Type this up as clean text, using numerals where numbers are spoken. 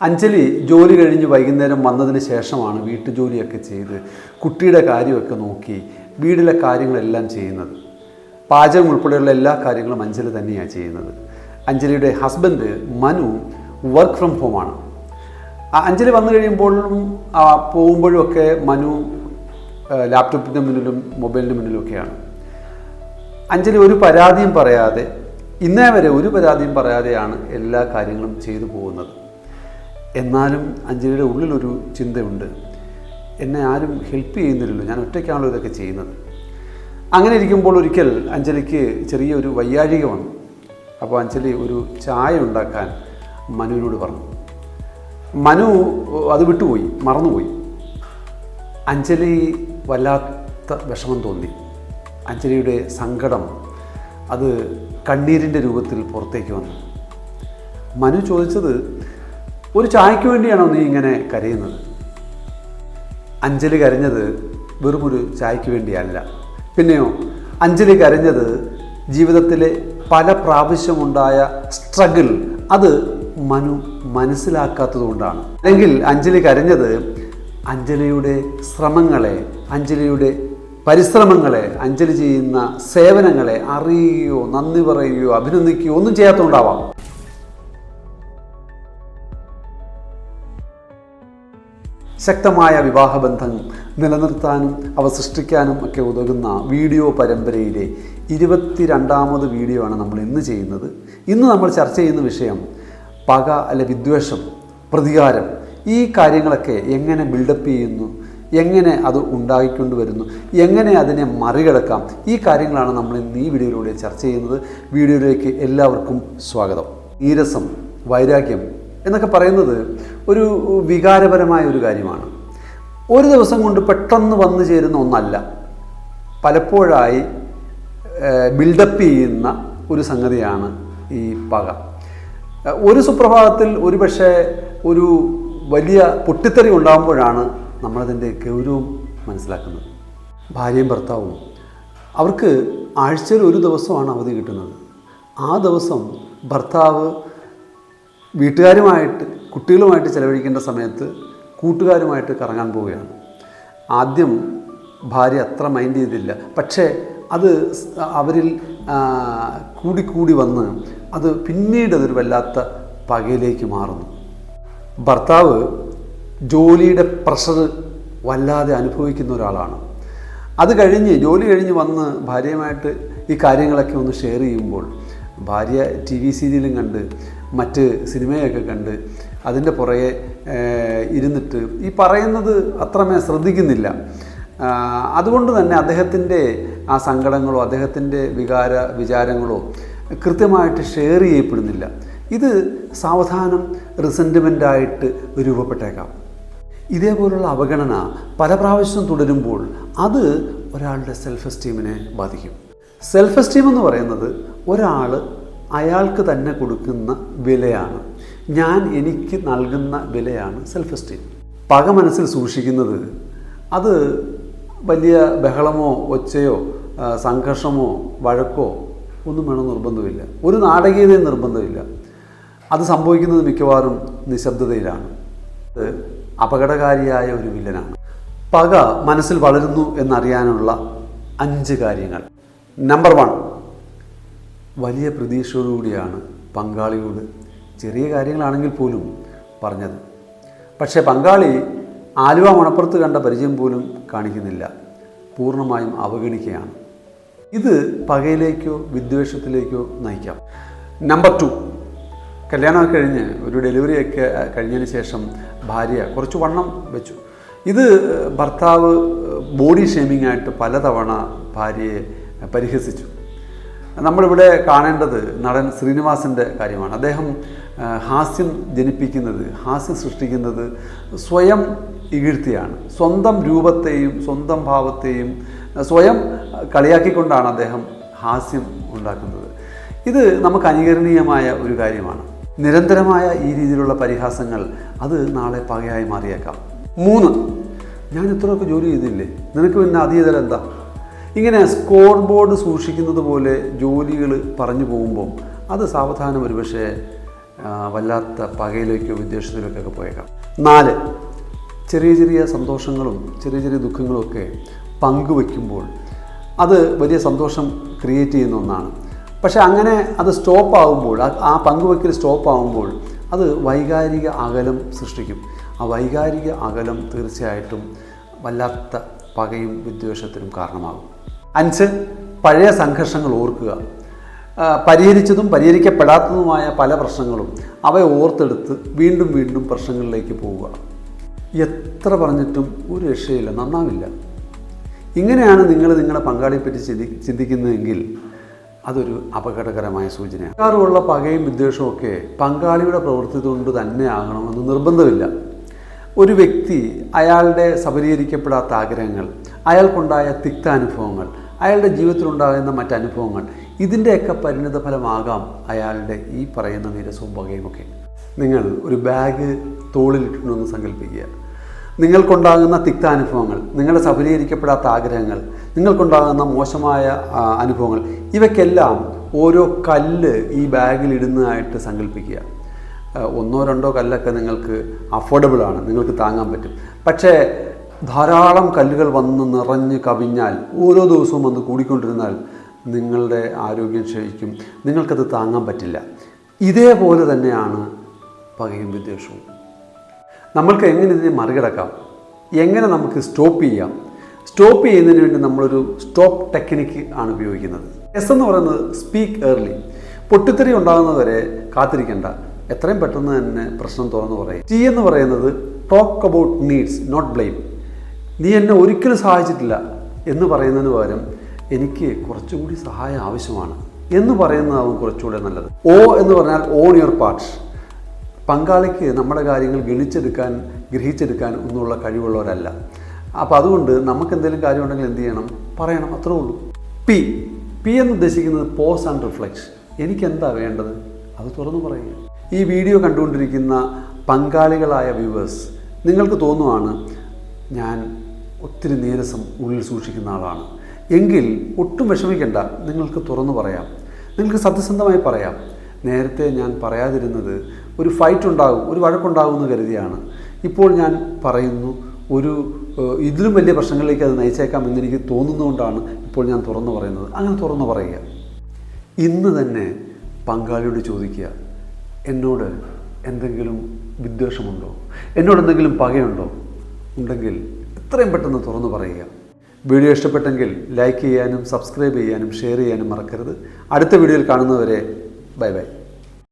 അഞ്ജലി ജോലി കഴിഞ്ഞ് വൈകുന്നേരം വന്നതിന് ശേഷമാണ് വീട്ടുജോലിയൊക്കെ ചെയ്ത് കുട്ടിയുടെ കാര്യമൊക്കെ നോക്കി വീട്ടിലെ കാര്യങ്ങളെല്ലാം ചെയ്യുന്നത്. പാചകം ഉൾപ്പെടെയുള്ള എല്ലാ കാര്യങ്ങളും അഞ്ജലി തന്നെയാണ് ചെയ്യുന്നത്. അഞ്ജലിയുടെ ഹസ്ബൻഡ് മനു വർക്ക് ഫ്രം ഹോമാണ്. അഞ്ജലി വന്നു കഴിയുമ്പോഴും പോകുമ്പോഴും ഒക്കെ മനു ലാപ്ടോപ്പിൻ്റെ മുന്നിലും മൊബൈലിൻ്റെ മുന്നിലുമൊക്കെയാണ്. അഞ്ജലി ഒരു പരാതിയും പറയാതെ, ഇന്നേ വരെ ഒരു പരാതിയും പറയാതെയാണ് എല്ലാ കാര്യങ്ങളും ചെയ്തു പോകുന്നത്. എന്നാലും അഞ്ജലിയുടെ ഉള്ളിലൊരു ചിന്തയുണ്ട്, എന്നെ ആരും ഹെൽപ്പ് ചെയ്യുന്നില്ലല്ലോ, ഞാൻ ഒറ്റയ്ക്കാണല്ലോ ഇതൊക്കെ ചെയ്യുന്നത്. അങ്ങനെ ഇരിക്കുമ്പോൾ ഒരിക്കൽ അഞ്ജലിക്ക് ചെറിയൊരു വയ്യാഴിക വന്നു. അപ്പോൾ അഞ്ജലി ഒരു ചായ ഉണ്ടാക്കാൻ മനുവിനോട് പറഞ്ഞു. മനു അത് വിട്ടുപോയി, മറന്നുപോയി. അഞ്ജലി വല്ലാത്ത വിഷമം തോന്നി. അഞ്ജലിയുടെ സങ്കടം അത് കണ്ണീരിൻ്റെ രൂപത്തിൽ പുറത്തേക്ക് വന്നു. മനു ചോദിച്ചത്, ഒരു ചായയ്ക്ക് വേണ്ടിയാണോ നീ ഇങ്ങനെ കരയുന്നത്? അഞ്ജലി കരഞ്ഞത് വെറുമൊരു ചായയ്ക്ക് വേണ്ടിയല്ല. പിന്നെയോ, അഞ്ജലി കരഞ്ഞത് ജീവിതത്തിലെ പല പ്രാവശ്യമുണ്ടായ സ്ട്രഗിൾ അത് മനു മനസ്സിലാക്കാത്തതുകൊണ്ടാണ്. അല്ലെങ്കിൽ അഞ്ജലി കരഞ്ഞത് അഞ്ജലിയുടെ ശ്രമങ്ങളെ, അഞ്ജലിയുടെ പരിശ്രമങ്ങളെ, അഞ്ജലി ചെയ്യുന്ന സേവനങ്ങളെ അറിയുകയോ നന്ദി പറയുകയോ അഭിനന്ദിക്കുകയോ ഒന്നും ചെയ്യാത്തതുകൊണ്ടാവാം. ശക്തമായ വിവാഹബന്ധം നിലനിർത്താനും അവ സൃഷ്ടിക്കാനും ഒക്കെ ഉതകുന്ന വീഡിയോ പരമ്പരയിലെ 22ാമത് വീഡിയോ ആണ് നമ്മൾ ഇന്ന് ചെയ്യുന്നത്. ഇന്ന് നമ്മൾ ചർച്ച ചെയ്യുന്ന വിഷയം പക അല്ലെ വിദ്വേഷം, പ്രതികാരം, ഈ കാര്യങ്ങളൊക്കെ എങ്ങനെ ബിൽഡപ്പ് ചെയ്യുന്നു, എങ്ങനെ അത് ഉണ്ടായിക്കൊണ്ടുവരുന്നു, എങ്ങനെ അതിനെ മറികടക്കാം, ഈ കാര്യങ്ങളാണ് നമ്മൾ ഇന്ന് ഈ വീഡിയോയിലൂടെ ചർച്ച ചെയ്യുന്നത്. വീഡിയോയിലേക്ക് എല്ലാവർക്കും സ്വാഗതം. നീരസം, വൈരാഗ്യം എന്നൊക്കെ പറയുന്നത് ഒരു വികാരപരമായ ഒരു കാര്യമാണ്. ഒരു ദിവസം കൊണ്ട് പെട്ടെന്ന് വന്നു ചേരുന്ന ഒന്നല്ല, പലപ്പോഴായി ബിൽഡപ്പ് ചെയ്യുന്ന ഒരു സംഗതിയാണ് ഈ പക. ഒരു സുപ്രഭാതത്തിൽ ഒരുപക്ഷെ ഒരു വലിയ പൊട്ടിത്തെറി ഉണ്ടാകുമ്പോഴാണ് നമ്മളതിൻ്റെ ഗൗരവം മനസ്സിലാക്കുന്നത്. ഭാര്യയും ഭർത്താവും അവർക്ക് ആഴ്ചയിൽ ഒരു ദിവസമാണ് അവധി കിട്ടുന്നത്. ആ ദിവസം ഭർത്താവ് വീട്ടുകാരുമായിട്ട് കുട്ടികളുമായിട്ട് ചെലവഴിക്കേണ്ട സമയത്ത് കൂട്ടുകാരുമായിട്ട് കറങ്ങാൻ പോവുകയാണ്. ആദ്യം ഭാര്യ അത്ര മൈൻഡ് ചെയ്തില്ല, പക്ഷേ അത് അവരിൽ കൂടിക്കൂടി വന്ന് അത് പിന്നീട് അതൊരു വല്ലാത്ത പകയിലേക്ക് മാറുന്നു. ഭർത്താവ് ജോലിയുടെ പ്രഷർ വല്ലാതെ അനുഭവിക്കുന്ന ഒരാളാണ്. അത് കഴിഞ്ഞ് ജോലി കഴിഞ്ഞ് വന്ന് ഭാര്യയുമായിട്ട് ഈ കാര്യങ്ങളൊക്കെ ഒന്ന് ഷെയർ ചെയ്യുമ്പോൾ ഭാര്യ TV സീരിയലും കണ്ട് മറ്റ് സിനിമയൊക്കെ കണ്ട് അതിൻ്റെ പുറകെ ഇരുന്നിട്ട് ഈ പറയുന്നത് അത്രമേ ശ്രദ്ധിക്കുന്നില്ല. അതുകൊണ്ട് തന്നെ അദ്ദേഹത്തിൻ്റെ ആ സങ്കടങ്ങളോ അദ്ദേഹത്തിൻ്റെ വിചാരങ്ങളോ കൃത്യമായിട്ട് ഷെയർ ചെയ്യപ്പെടുന്നില്ല. ഇത് സാവധാനം റിസെൻറ്റിമെൻ്റായിട്ട് രൂപപ്പെട്ടേക്കാം. ഇതേപോലുള്ള അവഗണന പല പ്രാവശ്യം തുടരുമ്പോൾ അത് ഒരാളുടെ സെൽഫ് എസ്റ്റീമിനെ ബാധിക്കും. സെൽഫ് എസ്റ്റീം എന്ന് പറയുന്നത് ഒരാൾ അയാൾക്ക് തന്നെ കൊടുക്കുന്ന വിലയാണ്. എനിക്ക് നൽകുന്ന വിലയാണ് സെൽഫ് എസ്റ്റീം. പക മനസ്സിൽ സൂക്ഷിക്കുന്നത് അത് വലിയ ബഹളമോ ഒച്ചയോ സംഘർഷമോ വഴക്കോ ഒന്നും വേണം നിർബന്ധമില്ല. ഒരു നാടകീയതയും നിർബന്ധമില്ല. അത് സംഭവിക്കുന്നത് മിക്കവാറും നിശബ്ദതയിലാണ്. അത് അപകടകാരിയായ ഒരു വില്ലനാണ്. പക മനസ്സിൽ വളരുന്നു എന്നറിയാനുള്ള 5 കാര്യങ്ങൾ. നമ്പർ 1, വലിയ പ്രതീക്ഷയോടുകൂടിയാണ് പങ്കാളിയോട് ചെറിയ കാര്യങ്ങളാണെങ്കിൽ പോലും പറഞ്ഞത്. പക്ഷേ പങ്കാളി ആലുവ മണപ്പുറത്ത് കണ്ട പരിചയം പോലും കാണിക്കുന്നില്ല, പൂർണ്ണമായും അവഗണിക്കുകയാണ്. ഇത് പകയിലേക്കോ വിദ്വേഷത്തിലേക്കോ നയിക്കാം. നമ്പർ 2, കല്യാണമൊക്കെ കഴിഞ്ഞ് ഒരു ഡെലിവറിയൊക്കെ കഴിഞ്ഞതിന് ശേഷം ഭാര്യ കുറച്ച് വണ്ണം വെച്ചു. ഇത് ഭർത്താവ് ബോഡി ഷേമിംഗ് ആയിട്ട് പലതവണ ഭാര്യയെ പരിഹസിച്ചു. നമ്മളിവിടെ കാണേണ്ടത് നടൻ ശ്രീനിവാസിൻ്റെ കാര്യമാണ്. അദ്ദേഹം ഹാസ്യം ജനിപ്പിക്കുന്നത്, ഹാസ്യം സൃഷ്ടിക്കുന്നത് സ്വയം ഇകഴ്ത്തിയാണ്. സ്വന്തം രൂപത്തെയും സ്വന്തം ഭാവത്തെയും സ്വയം കളിയാക്കിക്കൊണ്ടാണ് അദ്ദേഹം ഹാസ്യം ഉണ്ടാക്കുന്നത്. ഇത് നമുക്ക് അനുകരണീയമായ ഒരു കാര്യമാണ്. നിരന്തരമായ ഈ രീതിയിലുള്ള പരിഹാസങ്ങൾ അത് നാളെ പകയായി മാറിയേക്കാം. 3, ഞാൻ ഇത്രയൊക്കെ ജോലി ചെയ്തില്ലേ, നിനക്ക് പിന്നെ അത് ചെയ്താൽ എന്താ? ഇങ്ങനെ സ്കോർ ബോർഡ് സൂക്ഷിക്കുന്നത് പോലെ ജോലികൾ പറഞ്ഞു പോകുമ്പം അത് സാവധാനം ഒരുപക്ഷെ വല്ലാത്ത പകയിലേക്കോ വിദ്വേഷത്തിലേക്കൊക്കെ പോയേക്കാം. 4, ചെറിയ ചെറിയ സന്തോഷങ്ങളും ചെറിയ ചെറിയ ദുഃഖങ്ങളും ഒക്കെ പങ്കുവയ്ക്കുമ്പോൾ അത് വലിയ സന്തോഷം ക്രിയേറ്റ് ചെയ്യുന്ന ഒന്നാണ്. പക്ഷേ അങ്ങനെ അത് സ്റ്റോപ്പാകുമ്പോൾ, ആ പങ്കുവയ്ക്കൽ സ്റ്റോപ്പാകുമ്പോൾ അത് വൈകാരിക അകലം സൃഷ്ടിക്കും. ആ വൈകാരിക അകലം തീർച്ചയായിട്ടും വല്ലാത്ത പകയും വിദ്വേഷത്തിനും കാരണമാകും. 5, പഴയ സംഘർഷങ്ങൾ ഓർക്കുക. പരിഹരിച്ചതും പരിഹരിക്കപ്പെടാത്തതുമായ പല പ്രശ്നങ്ങളും അവയെ ഓർത്തെടുത്ത് വീണ്ടും വീണ്ടും പ്രശ്നങ്ങളിലേക്ക് പോവുക. എത്ര പറഞ്ഞിട്ടും ഒരു രക്ഷയില്ല, നന്നാവില്ല. ഇങ്ങനെയാണ് നിങ്ങൾ നിങ്ങളുടെ പങ്കാളിയെപ്പറ്റി ചിന്തിക്കുന്നതെങ്കിൽ അതൊരു അപകടകരമായ സൂചനയാണ്. മിക്കവാറുമുള്ള പകയും വിദ്വേഷവും ഒക്കെ പങ്കാളിയുടെ പ്രവൃത്തി കൊണ്ട് തന്നെ ആകണമെന്ന് നിർബന്ധമില്ല. ഒരു വ്യക്തി അയാളുടെ സബലീകരിക്കപ്പെടാത്ത ആഗ്രഹങ്ങൾ, അയാൾക്കുണ്ടായ തിക്താനുഭവങ്ങൾ, അയാളുടെ ജീവിതത്തിലുണ്ടാകുന്ന മറ്റനുഭവങ്ങൾ, ഇതിൻ്റെയൊക്കെ പരിണിത ഫലമാകാം അയാളുടെ ഈ പറയുന്ന നീരസവും പകയുമൊക്കെ. നിങ്ങൾ ഒരു ബാഗ് തോളിലിട്ടുണ്ടെന്ന് സങ്കല്പിക്കുക. നിങ്ങൾക്കുണ്ടാകുന്ന തിക്താനുഭവങ്ങൾ, നിങ്ങളുടെ സഫലീകരിക്കപ്പെടാത്ത ആഗ്രഹങ്ങൾ, നിങ്ങൾക്കുണ്ടാകുന്ന മോശമായ അനുഭവങ്ങൾ, ഇവയ്ക്കെല്ലാം ഓരോ കല്ല് ഈ ബാഗിൽ ഇടുന്നതായിട്ട് സങ്കല്പിക്കുക. 1 or 2 കല്ലൊക്കെ നിങ്ങൾക്ക് അഫോർഡബിളാണ്, നിങ്ങൾക്ക് താങ്ങാൻ പറ്റും. പക്ഷേ ധാരാളം കല്ലുകൾ വന്ന് നിറഞ്ഞ് കവിഞ്ഞാൽ, ഓരോ ദിവസവും വന്ന് കൂടിക്കൊണ്ടിരുന്നാൽ നിങ്ങളുടെ ആരോഗ്യം ക്ഷയിക്കും, നിങ്ങൾക്കത് താങ്ങാൻ പറ്റില്ല. ഇതേപോലെ തന്നെയാണ് പകയും വിദ്വേഷവും. നമ്മൾക്ക് എങ്ങനെ ഇതിനെ മറികടക്കാം, എങ്ങനെ നമുക്ക് സ്റ്റോപ്പ് ചെയ്യാം? സ്റ്റോപ്പ് ചെയ്യുന്നതിന് വേണ്ടി നമ്മളൊരു സ്റ്റോപ്പ് ടെക്നിക്ക് ആണ് ഉപയോഗിക്കുന്നത്. എസ് എന്ന് പറയുന്നത് സ്പീക്ക് ഏർലി. പൊട്ടിത്തെറി ഉണ്ടാകുന്നവരെ കാത്തിരിക്കേണ്ട, എത്രയും പെട്ടെന്ന് തന്നെ പ്രശ്നം തുറന്നു പറയും. ടി എന്ന് പറയുന്നത് talk about needs, not blame. നീ എന്നെ ഒരിക്കലും സഹായിച്ചിട്ടില്ല എന്ന് പറയുന്നതിന് പകരം എനിക്ക് കുറച്ചുകൂടി സഹായം ആവശ്യമാണ് എന്ന് പറയുന്നതാവും കുറച്ചുകൂടെ നല്ലത്. ഓ എന്ന് പറഞ്ഞാൽ ഓൺ യുവർ പാർട്സ്. പങ്കാളിക്ക് നമ്മുടെ കാര്യങ്ങൾ ഗ്രഹിച്ചെടുക്കാൻ ഒന്നുള്ള കഴിവുള്ളവരല്ല. അപ്പോൾ അതുകൊണ്ട് നമുക്ക് എന്തെങ്കിലും കാര്യമുണ്ടെങ്കിൽ എന്ത് ചെയ്യണം, പറയണം, അത്രേ ഉള്ളൂ. പി എന്ന് ഉദ്ദേശിക്കുന്നത് പോസ് ആൻഡ് റിഫ്ലക്റ്റ്. എനിക്കെന്താ വേണ്ടത് അത് തുറന്നു പറയുക. ഈ വീഡിയോ കണ്ടുകൊണ്ടിരിക്കുന്ന പങ്കാളികളായ വ്യൂവേഴ്സ്, നിങ്ങൾക്ക് തോന്നുവാണ് ഞാൻ ഒത്തിരി നീരസം ഉള്ളിൽ സൂക്ഷിക്കുന്ന ആളാണ് എങ്കിൽ ഒട്ടും വിഷമിക്കേണ്ട, നിങ്ങൾക്ക് തുറന്നു പറയാം, നിങ്ങൾക്ക് സത്യസന്ധമായി പറയാം. നേരത്തെ ഞാൻ പറയാതിരുന്നത് ഒരു ഫൈറ്റ് ഉണ്ടാകും, ഒരു വഴക്കുണ്ടാകുമെന്ന് കരുതിയാണ്. ഇപ്പോൾ ഞാൻ പറയുന്നു, ഇതിലും വലിയ പ്രശ്നങ്ങളിലേക്ക് അത് നയിച്ചേക്കാം എന്നെനിക്ക് തോന്നുന്നതുകൊണ്ടാണ് ഇപ്പോൾ ഞാൻ തുറന്നു പറയുന്നത്. അങ്ങനെ തുറന്നു പറയുക. ഇന്ന് തന്നെ പങ്കാളിയോട് ചോദിക്കുക, എന്നോട് എന്തെങ്കിലും വിദ്വേഷമുണ്ടോ, എന്നോട് എന്തെങ്കിലും പകയുണ്ടോ? ഉണ്ടെങ്കിൽ എത്രയും പെട്ടെന്ന് തുറന്നു പറയുക. വീഡിയോ ഇഷ്ടപ്പെട്ടെങ്കിൽ ലൈക്ക് ചെയ്യാനും സബ്സ്ക്രൈബ് ചെയ്യാനും ഷെയർ ചെയ്യാനും മറക്കരുത്. അടുത്ത വീഡിയോയിൽ കാണുന്നവരെ ബൈ ബൈ.